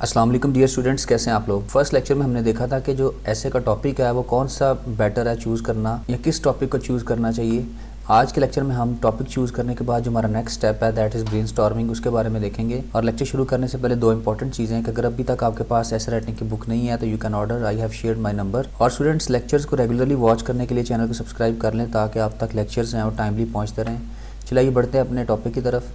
अस्सलाम वालेकुम dear students, कैसे हैं आप लोग। फर्स्ट लेक्चर में हमने देखा था कि जो ऐसे का टॉपिक है वो कौन सा बेटर है चूज़ करना या किस टॉपिक को चूज़ करना चाहिए। आज के लेक्चर में हम टॉपिक चूज़ करने के बाद जो हमारा नेक्स्ट स्टेप है दैट इज़ ब्रेनस्टॉर्मिंग, उसके बारे में देखेंगे। और लेक्चर शुरू करने से पहले दो इंपॉर्टेंट चीज़ें हैं कि अगर अभी तक आपके पास ऐसे राइटिंग की बुक नहीं है तो you can order, I have shared my number. और स्टूडेंट्स लेक्चर्स को रेगुलरली वॉच करने के लिए चैनल को सब्सक्राइब कर लें ताकि आप तक लेक्चर्स हैं वो टाइमली पहुँचते रहें। चलिए बढ़ते हैं अपने टॉपिक की तरफ।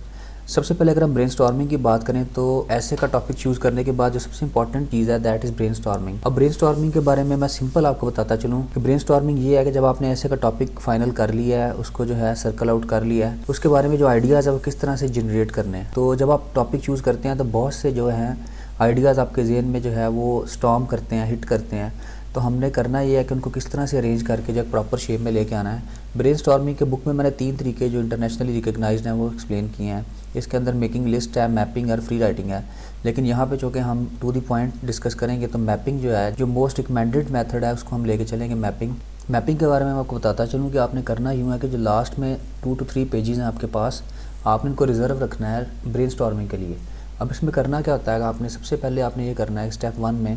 सबसे पहले अगर हम ब्रेनस्टॉर्मिंग की बात करें तो ऐसे का टॉपिक चूज़ करने के बाद जो सबसे इंपॉर्टेंट चीज़ है दैट इज़ ब्रेनस्टॉर्मिंग। अब ब्रेनस्टॉर्मिंग के बारे में मैं सिंपल आपको बताता चलूँ कि ब्रेनस्टॉर्मिंग ये है कि जब आपने ऐसे का टॉपिक फाइनल कर लिया है, उसको जो है सर्कल आउट कर लिया है, उसके बारे में जो आइडियाज़ है वो किस तरह से जनरेट करने हैं। तो जब आप टॉपिक चूज़ करते हैं तो बहुत से जो हैं आइडियाज़ आपके जहन में जो है वो स्टॉर्म करते हैं, हिट करते हैं। तो हमने करना ये है कि उनको किस तरह से अरेंज करके जो प्रॉपर शेप में लेके आना है। ब्रेनस्टॉर्मिंग के बुक में मैंने 3 तरीके जो इंटरनेशनली रिकग्नाइज्ड हैं वो एक्सप्लेन किए हैं। इसके अंदर मेकिंग लिस्ट है, मैपिंग और फ्री राइटिंग है। लेकिन यहाँ पे चूँकि हम टू द पॉइंट डिस्कस करेंगे तो मैपिंग जो है, जो मोस्ट रिकमेंडेड मेथड है, उसको हम लेके चलेंगे मैपिंग के बारे में मैं आपको बताता चलूँ कि आपने करना यूँ है कि जो लास्ट में 2 to 3 पेजेस हैं आपके पास, आपने इनको रिजर्व रखना है ब्रेनस्टॉर्मिंग के लिए। अब इसमें करना क्या होता है, आपने सबसे पहले आपने ये करना है स्टेप 1 में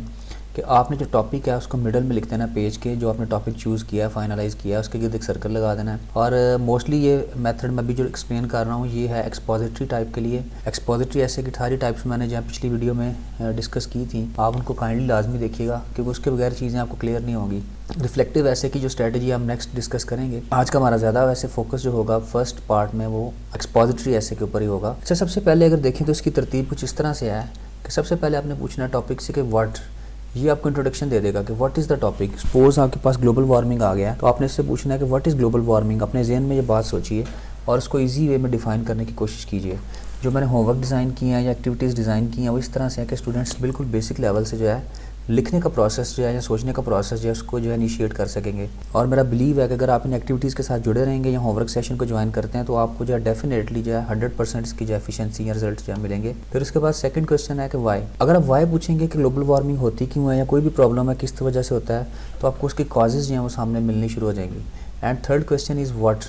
कि आपने जो टॉपिक है उसको मिडल में लिख देना है पेज के, जो आपने टॉपिक चूज़ किया है, फाइनलाइज़ किया है, उसके गिर्द एक सर्कल लगा देना है। और मोस्टली ये मेथड मैं भी जो एक्सप्लेन कर रहा हूँ ये है एक्सपोजिटरी टाइप के लिए। एक्सपोजिटरी ऐसे की सारी टाइप्स मैंने जहाँ पिछली वीडियो में डिस्कस की थी, आप उनको काइंडली लाजमी देखिएगा क्योंकि उसके बगैर चीज़ें आपको क्लियर नहीं होंगी। रिफ्लेक्टिव ऐसे की जो स्ट्रेटजी हम नेक्स्ट डिस्कस करेंगे। आज का हमारा ज़्यादा वैसे फोकस जो होगा फर्स्ट पार्ट में वो एक्सपोजिटरी ऐसे के ऊपर ही होगा। अच्छा, सबसे पहले अगर देखें तो इसकी तरतीब कुछ इस तरह से है कि सबसे पहले आपने पूछना है टॉपिक से कि व्हाट, ये आपको इंट्रोडक्शन दे देगा कि what is the topic. Suppose आपके पास ग्लोबल वार्मिंग आ गया तो आपने इससे पूछना है कि व्हाट इज़ ग्लोबल वार्मिंग। अपने जहन में ये बात सोचिए और उसको इजी वे में डिफाइन करने की कोशिश कीजिए। जो मैंने होमवर्क डिज़ाइन किए हैं या एक्टिविटीज़ डिज़ाइन की हैं वो इस तरह से है कि स्टूडेंट्स बिल्कुल बेसिक लेवल से जो है लिखने का प्रोसेस जो है या सोचने का प्रोसेस जो है उसको जो है इनिशिएट कर सकेंगे। और मेरा बिलीव है कि अगर आप इन एक्टिविटीज़ के साथ जुड़े रहेंगे या होमवर्क सेशन को ज्वाइन करते हैं तो आपको जो है डेफिनेटली जो है 100% इसकी जो एफिशिएंसी या रिजल्ट जो है मिलेंगे। फिर उसके बाद सेकंड क्वेश्चन है कि वाई। अगर आप वाई पूछेंगे कि ग्लोबल वार्मिंग होती क्यों है या कोई भी प्रॉब्लम है किस वजह से होता है, तो आपको उसकी कॉजेज़ जो हैं वो सामने मिलनी शुरू हो जाएंगी। And third question is what.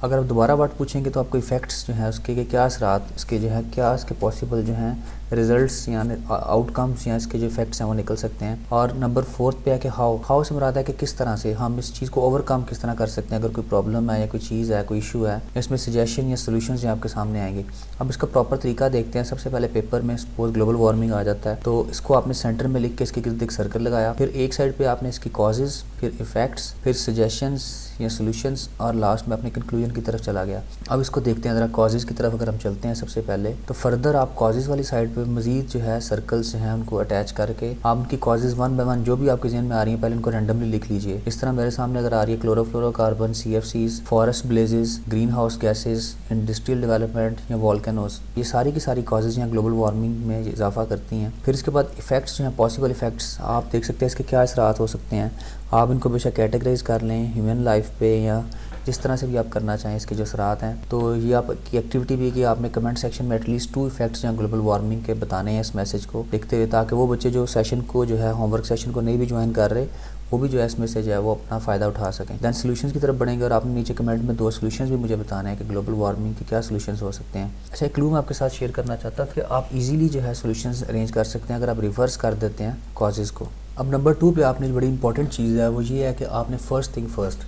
अगर आप दोबारा व्हाट पूछेंगे तो आपको इफ़ेक्ट्स जो हैं उसके क्या असरात, इसके जो है क्या इसके पॉसिबल जो हैं रिजल्ट्स या आउटकम्स या इसके जो इफेक्ट्स हैं वो निकल सकते हैं। और नंबर 4 पे है कि हाउ से मुराद है कि किस तरह से हम इस चीज़ को ओवरकम किस तरह कर सकते हैं। अगर कोई प्रॉब्लम है या कोई चीज़ है, कोई इशू है, इसमें सजेशन या सोल्यूशंस जो आपके सामने आएंगे। अब इसका प्रॉपर तरीका देखते हैं। सबसे पहले पेपर में सपोज ग्लोबल वार्मिंग आ जाता है तो इसको आपने सेंटर में लिख के इसके गिर्द एक सर्कल लगाया, फिर एक साइड पर आपने इसकी कॉजेज़, फिर इफेक्ट्स, फिर सजेशंस या सोल्यूशंस और लास्ट में अपने कंक्लूजन की तरफ चला गया। अब इसको देखते हैं ज़रा कॉजेज़ की तरफ अगर हम चलते हैं सबसे पहले तो फर्दर आप कॉजेज़ वाली साइड पे मज़ीद जो है सर्कल्स हैं उनको अटैच करके आप उनकी कॉजेज़ 1 बाय 1 जो भी आपके जहन में आ रही हैं पहले इनको रैंडमली लिख लीजिए। इस तरह मेरे सामने अगर आ रही है chlorofluorocarbon, CFCs, forest blazes, green house gases, industrial development या वॉल्केनोस, ये सारी की सारी कॉजेज़ यहाँ ग्लोबल वार्मिंग में इजाफा करती हैं। फिर इसके बाद इफेक्ट्स जो हैं, पॉसिबल इफेक्ट्स आप देख सकते हैं इसके क्या असरात हो सकते हैं। आप इनको बेशक कैटेगराइज कर लें ह्यूमन लाइफ पे या जिस तरह से भी आप करना चाहें इसके जो असरात हैं। तो ये आपकी एक्टिविटी भी है कि आपने कमेंट सेक्शन में एटलीस्ट 2 इफेक्ट्स जो ग्लोबल वार्मिंग के बताने हैं इस मैसेज को लिखते हुए, ताकि वो बच्चे जो सेशन को जो है होमवर्क सेशन को नहीं भी ज्वाइन कर रहे वो भी जो है इस मैसेज है वो अपना फ़ायदा उठा सकें। दैन सोल्यूशंस की तरफ बढ़ेंगे और आपने नीचे कमेंट में 2 सोल्यूशंस भी मुझे बताना है कि ग्लोबल वार्मिंग के क्या सोल्यूशंस हो सकते हैं। अच्छा, एक क्लू मैं आपके साथ शेयर करना चाहता था कि आप इजीली जो है सोल्यूशंस अरेंज कर सकते हैं अगर आप रिवर्स कर देते हैं कॉजेज़ को। अब नंबर 2 पे आपने जो बड़ी इंपॉर्टेंट चीज़ है वो ये है कि आपने फर्स्ट थिंग फर्स्ट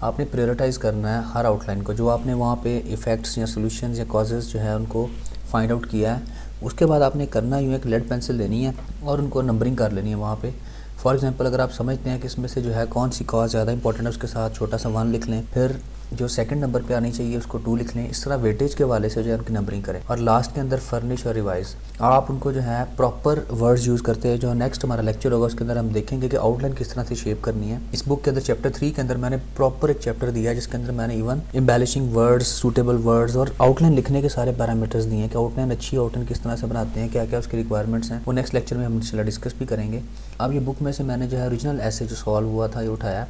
आपने प्रायोरिटाइज़ करना है हर आउटलाइन को। जो आपने वहाँ पे इफ़ेक्ट्स या सोल्यूशंस या कॉजेज़ जो है उनको फाइंड आउट किया है, उसके बाद आपने करना यूँ है कि लेड पेंसिल लेनी है और उनको नंबरिंग कर लेनी है वहाँ पे। फॉर एग्जांपल अगर आप समझते हैं कि इसमें से जो है कौन सी कॉज ज़्यादा इंपॉर्टेंट है उसके साथ छोटा सा 1 लिख लें, फिर जो सेकंड नंबर पे आनी चाहिए उसको 2 लिख लें। इस तरह वेटेज के वाले से जो है उनकी नंबरिंग करें और लास्ट के अंदर फर्निश और रिवाइज आप उनको जो है प्रॉपर वर्ड्स यूज़ करते हैं। जो नेक्स्ट हमारा लेक्चर होगा उसके अंदर हम देखेंगे कि आउटलाइन किस तरह से शेप करनी है। इस बुक के अंदर चैप्टर 3 के अंदर मैंने प्रॉपर एक चैप्टर दिया है जिसके अंदर मैंने even embellishing words, suitable words और आउटलाइन लिखने के सारे पैरामीटर्स दिए हैं कि आउटलाइन अच्छी आउटलाइन किस तरह से बनाते हैं, क्या क्या उसकी रिक्वायरमेंट्स हैं, वो नेक्स्ट लेक्चर में हम इंशाल्लाह डिस्कस भी करेंगे। अब ये बुक में से मैंने जो है ओरिजिनल ऐसे जो सॉल्व हुआ था ये उठाया।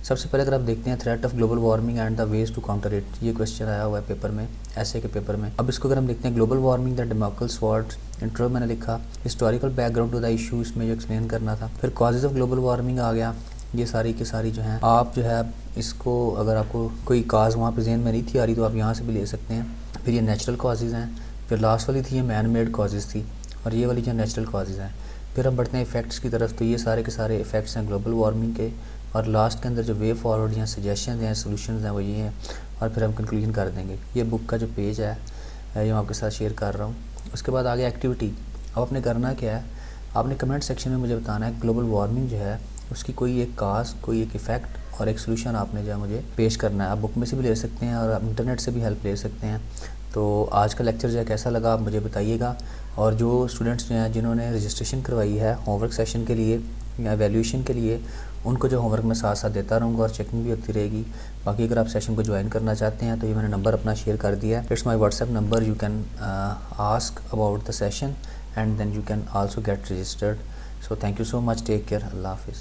सबसे पहले अगर आप देखते हैं threat of global warming and the ways to counter it, ये क्वेश्चन आया हुआ है पेपर में, ऐसे के पेपर में। अब इसको अगर हम देखते हैं global warming the democratic sword, intro मैंने लिखा, historical background to the issue इसमें जो एक्सप्लेन करना था। फिर कॉजेज ऑफ ग्लोबल वार्मिंग आ गया। ये सारी की सारी जो हैं आप जो है इसको अगर आपको कोई काज वहाँ पे जहन में नहीं थी आ रही तो आप यहाँ से भी ले सकते हैं। फिर ये नेचुरल कॉजेज़ हैं, फिर लास्ट वाली थी ये मैन मेड कॉजेज़ थी, और ये वाली जो नेचुरल कॉजेज़ हैं। फिर हम बढ़ते हैं इफ़ेक्ट्स की तरफ, तो ये सारे के सारे इफ़ेक्ट्स हैं ग्लोबल वार्मिंग के, और लास्ट के अंदर जो वे फॉरवर्ड या सजेशन हैं, सोल्यूशन हैं, वो ये हैं, और फिर हम कंक्लूजन कर देंगे। ये बुक का जो पेज है ये मैं आपके साथ शेयर कर रहा हूँ। उसके बाद आगे एक्टिविटी। अब आपने करना क्या है, आपने कमेंट सेक्शन में मुझे बताना है ग्लोबल वार्मिंग जो है उसकी कोई एक काज, कोई एक इफ़ेक्ट और एक सोल्यूशन आपने जो है मुझे पेश करना है। आप बुक में से भी ले सकते हैं और आप इंटरनेट से भी हेल्प ले सकते हैं। तो आज का लेक्चर जो है कैसा लगा आप मुझे बताइएगा, और जो स्टूडेंट्स जो हैं जिन्होंने रजिस्ट्रेशन करवाई है होमवर्क सेशन के लिए या एवेल्यूशन के लिए, उनको जो होमवर्क मैं साथ साथ देता रहूँगा और चेकिंग भी होती रहेगी। बाकी अगर आप सेशन को ज्वाइन करना चाहते हैं तो ये मैंने नंबर अपना शेयर कर दिया है, it's my WhatsApp number, you can ask about the session and then you can also get registered. So thank you so much, take care, अल्लाह हाफिज़।